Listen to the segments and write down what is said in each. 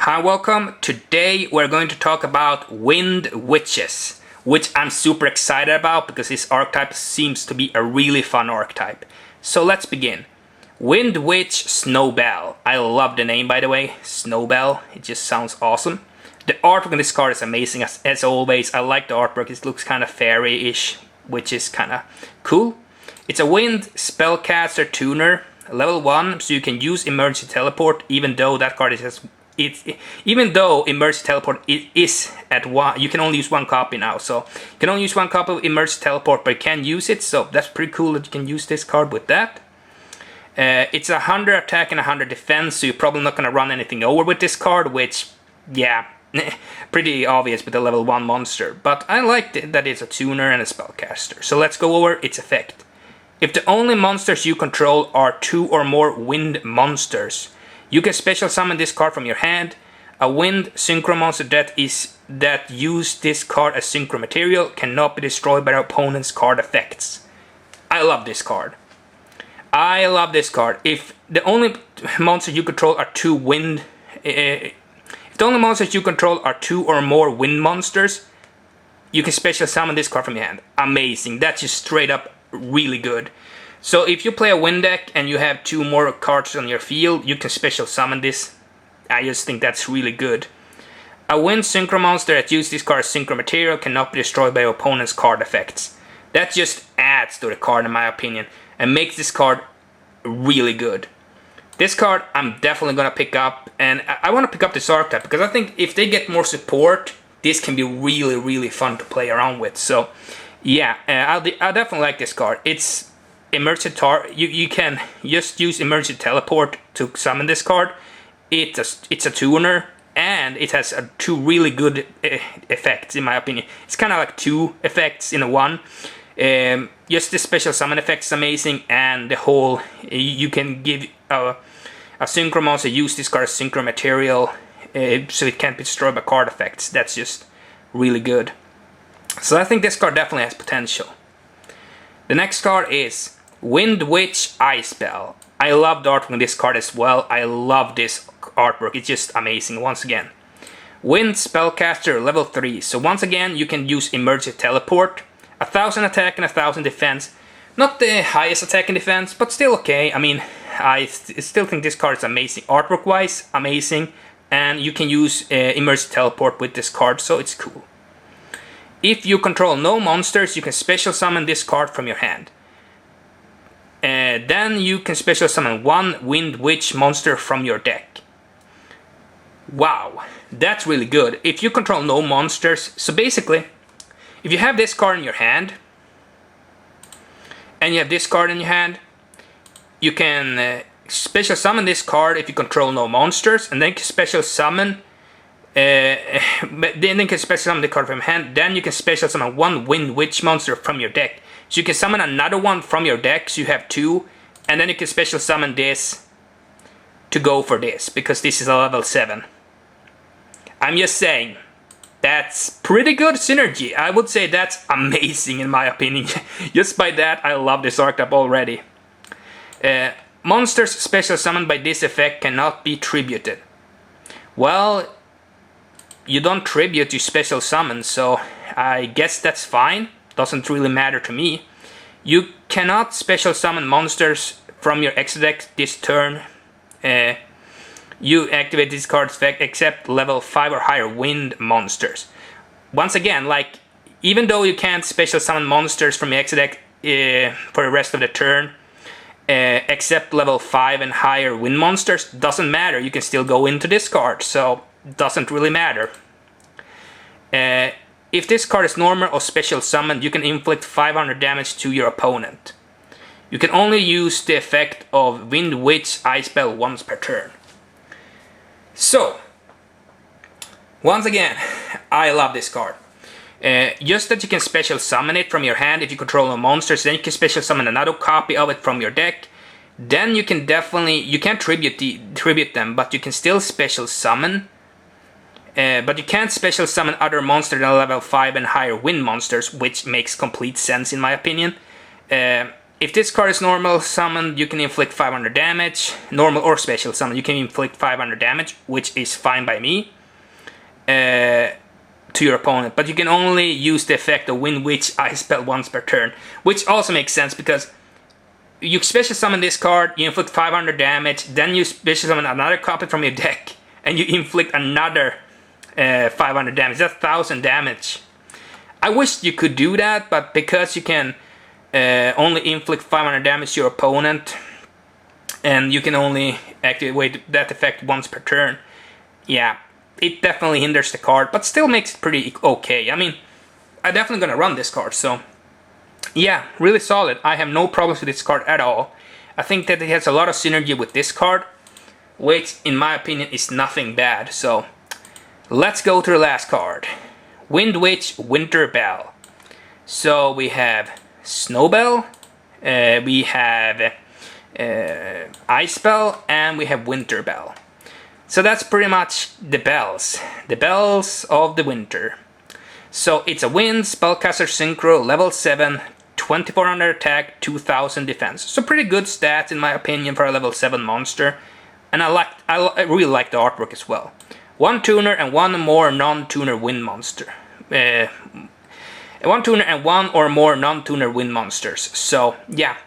Hi, welcome. Today we're going to talk about Wind Witches, which I'm super excited about because this archetype seems to be a really fun archetype. So let's begin. Wind Witch Snowbell. I love the name, by the way. Snowbell. It just sounds awesome. The artwork on this card is amazing as always. I like the artwork. It looks kind of fairy-ish, which is kind of cool. It's a Wind Spellcaster tuner, level 1, so you can use Emergency Teleport, even though that card is even though Emergency Teleport is at 1, you can only use 1 copy now. So you can only use 1 copy of Emergency Teleport, but you can use it. So that's pretty cool that you can use this card with that. It's 100 attack and 100 defense, so you're probably not going to run anything over with this card, which, yeah, pretty obvious with the level 1 monster. But I like that it's a tuner and a spellcaster. So let's go over its effect. If the only monsters you control are 2 or more wind monsters, you can special summon this card from your hand. A Wind Synchro Monster that use this card as Synchro Material cannot be destroyed by their opponent's card effects. I love this card. I love this card. If the only monsters you control are 2 wind, if the only monsters you control are 2 or more wind monsters, you can special summon this card from your hand. Amazing. That's just straight up really good. So if you play a wind deck and you have 2 more cards on your field, you can special summon this. I just think that's really good. A Wind Synchro Monster that uses this card as Synchro Material cannot be destroyed by your opponent's card effects. That just adds to the card in my opinion and makes this card really good. This card I'm definitely going to pick up, and I want to pick up this archetype because I think if they get more support, this can be really fun to play around with. So yeah, I definitely like this card. It's Emergency you can just use Emergency Teleport to summon this card. It's a tuner, and it has 2 really good effects in my opinion. It's kind of like 2 effects in a one. Just the special summon effect is amazing, and the whole you can give a Synchro Monster use this card as Synchro Material, so it can't be destroyed by card effects. That's just really good. So I think this card definitely has potential. The next card is Wind Witch Ice Spell. I love the artwork on this card as well. I love this artwork. It's just amazing once again. Wind Spellcaster level 3. So once again you can use Emergency Teleport. 1000 attack and 1000 defense. Not the highest attack and defense, but still okay. I mean, I still think this card is amazing. Artwork wise, amazing. And you can use Emergency Teleport with this card, so it's cool. If you control no monsters, you can special summon this card from your hand. Then you can special summon 1 Wind Witch monster from your deck. Wow, that's really good. If you control no monsters, so basically, if you have this card in your hand, and you have this card in your hand, you can special summon this card if you control no monsters, and then you can special summon then you can special summon the card from your hand. Then you can special summon 1 Wind Witch monster from your deck. So you can summon another one from your deck, so you have 2, and then you can special summon this to go for this, because this is a level 7. I'm just saying, that's pretty good synergy. I would say that's amazing in my opinion. Just by that, I love this archetype already. Monsters special summoned by this effect cannot be tributed. Well, you don't tribute, you special summon, so I guess that's fine. Doesn't really matter to me. You cannot special summon monsters from your extra deck this turn. You activate this card's effect except level 5 or higher wind monsters. Once again, like, even though you can't special summon monsters from your extra deck for the rest of the turn, except level 5 and higher wind monsters, doesn't matter. You can still go into this card, so doesn't really matter. If this card is normal or special summoned, you can inflict 500 damage to your opponent. You can only use the effect of Wind Witch Ice Spell once per turn. So, once again, I love this card. Just that you can special summon it from your hand if you control no monsters, then you can special summon another copy of it from your deck. Then you can definitely, you can't tribute them, but you can still special summon. But you can't special summon other monsters than level 5 and higher wind monsters, which makes complete sense in my opinion. if this card is normal summoned, you can inflict 500 damage. Normal or special summon, you can inflict 500 damage, which is fine by me, to your opponent. But you can only use the effect of Wind Witch Ice Spell once per turn, which also makes sense because you special summon this card, you inflict 500 damage, then you special summon another copy from your deck, and you inflict another 500 damage. That's 1000 damage. I wish you could do that, but because you can only inflict 500 damage to your opponent, and you can only activate that effect once per turn, yeah, it definitely hinders the card, but still makes it pretty okay. I mean, I'm definitely gonna run this card, so yeah, really solid. I have no problems with this card at all. I think that it has a lot of synergy with this card, which in my opinion is nothing bad. So let's go to the last card. Wind Witch Winter Bell. So we have Snowbell, we have Ice Bell, and we have Winter Bell. So that's pretty much the bells of the winter. So it's a Wind Spellcaster Synchro, level 7, 2400 attack, 2000 defense. So pretty good stats in my opinion for a level 7 monster. And I really like the artwork as well. One tuner and one more non-tuner wind monster. One tuner and one or more non-tuner wind monsters. So yeah,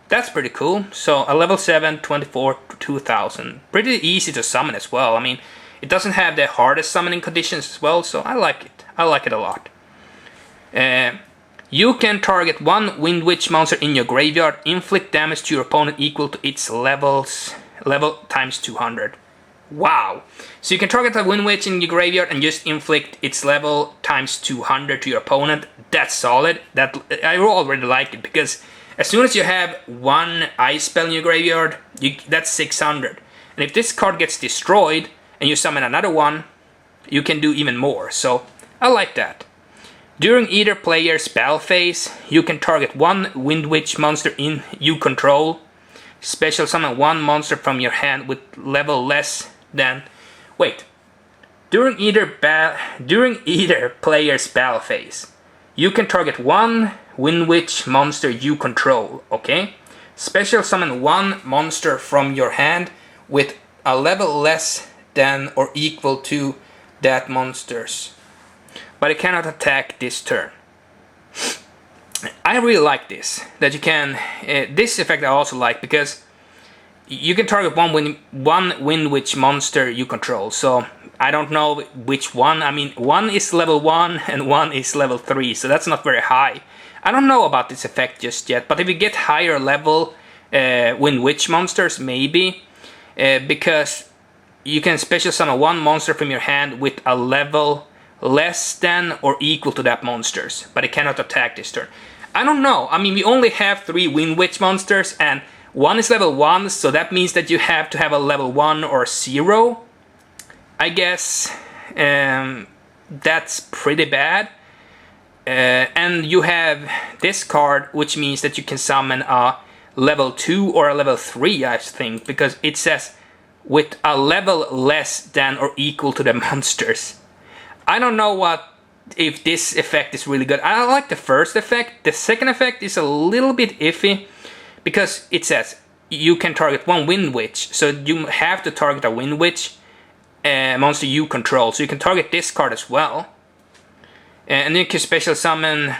that's pretty cool. So a level 7, 24, 2000. Pretty easy to summon as well. I mean, it doesn't have the hardest summoning conditions as well, so I like it. I like it a lot. You can target one Wind Witch monster in your graveyard, inflict damage to your opponent equal to its level times 200. Wow! So you can target a Wind Witch in your graveyard and just inflict its level times 200 to your opponent. That's solid. That I already like it, because as soon as you have one ice spell in your graveyard, that's 600. And if this card gets destroyed and you summon another one, you can do even more. So I like that. During either player's spell phase, you can target one Wind Witch monster you control. Special summon one monster from your hand with level less than... Wait. During either player's spell phase, you can target one Wind Witch monster you control, okay? Special summon one monster from your hand with a level less than or equal to that monster's, but it cannot attack this turn. I really like this, that you can, this effect I also like, because you can target one Wind Witch monster you control. So I don't know which one. I mean, one is level 1 and one is level 3, so that's not very high. I don't know about this effect just yet, but if you get higher level Wind Witch monsters, maybe, because you can special summon one monster from your hand with a level less than or equal to that monster's, but it cannot attack this turn. I don't know. I mean, we only have 3 Wind Witch monsters, and one is level 1, so that means that you have to have a level 1 or 0. I guess that's pretty bad. And you have this card, which means that you can summon a level 2 or a level 3, I think, because it says with a level less than or equal to the monsters. I don't know if this effect is really good. I like the first effect. The second effect is a little bit iffy, because it says you can target one Wind Witch, so you have to target a Wind Witch monster you control. So you can target this card as well. And then you can special summon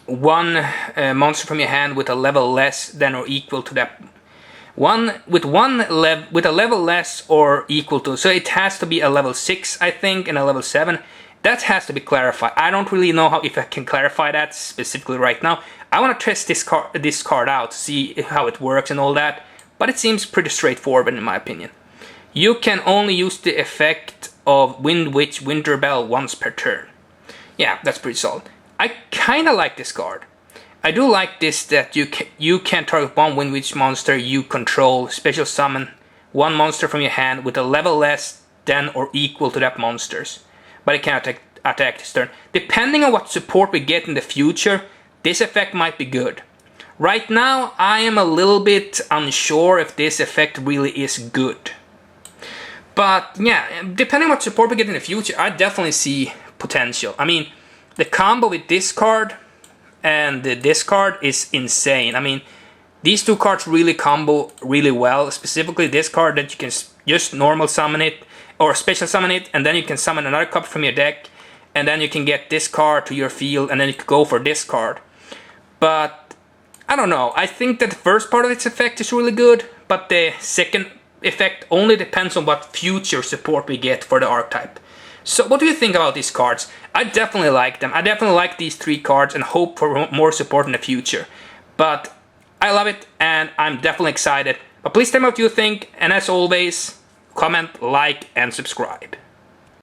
one monster from your hand with a level less than or equal to that one, with a level less or equal to. So it has to be a level 6, I think, and a level 7. That has to be clarified. I don't really know if I can clarify that specifically right now. I want to test this card out, see how it works and all that. But it seems pretty straightforward in my opinion. You can only use the effect of Wind Witch Winter Bell once per turn. Yeah, that's pretty solid. I kind of like this card. I do like this, that you can target one Wind Witch monster you control, special summon one monster from your hand with a level less than or equal to that monster's, but it cannot attack this turn. Depending on what support we get in the future, this effect might be good. Right now, I am a little bit unsure if this effect really is good. But yeah, depending on what support we get in the future, I definitely see potential. I mean, the combo with this card, and the discard is insane. I mean, these two cards really combo really well. Specifically this card that you can just normal summon it or special summon it, and then you can summon another copy from your deck, and then you can get this card to your field, and then you can go for this card. But I don't know, I think that the first part of its effect is really good, but the second effect only depends on what future support we get for the archetype. So what do you think about these cards? I definitely like them. I definitely like these 3 cards and hope for more support in the future. But I love it and I'm definitely excited. But please tell me what you think, and as always, comment, like and subscribe.